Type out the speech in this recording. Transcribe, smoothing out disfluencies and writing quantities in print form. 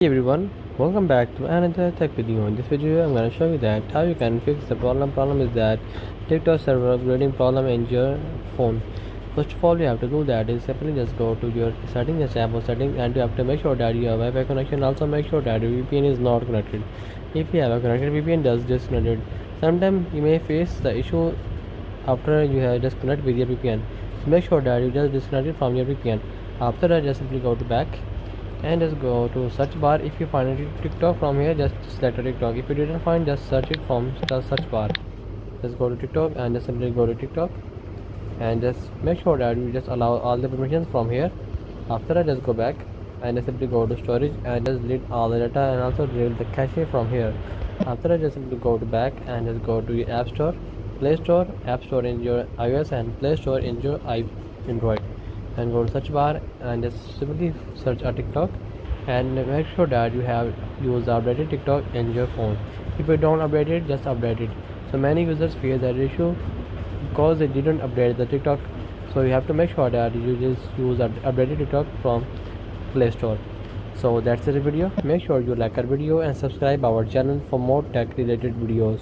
Hey everyone, welcome back to another tech video. In this video, I'm going to show you that how you can fix the problem. Problem is that TikTok server upgrading problem in your phone. First of all, you have to do that is simply just go to your settings, the app or settings, and you have to make sure that you have Wi-Fi connection. Also, make sure that your VPN is not connected. If you have a connected VPN, does disconnected. Sometimes you may face the issue after you have disconnected with your VPN. So make sure that you just disconnect it from your VPN. After that, just simply go to back and just go to search bar. If you find a TikTok from here, just select a TikTok. If you didn't find, just search it from the search bar. Just go to TikTok and just simply go to TikTok and just make sure that you just allow all the permissions from here. After that, just go back and just simply go to storage and just delete all the data and also delete the cache from here. After that, just simply go to back and just go to your app store, play store, app store in your iOS and play store in your Android, and go to search bar and just simply search a TikTok and make sure that you have used the updated TikTok in your phone. If you don't update it, just update it. So many users fear that issue because they didn't update the TikTok. So you have to make sure that you just use updated TikTok from Play Store. So that's the video. Make sure you like our video and subscribe our channel for more tech related videos.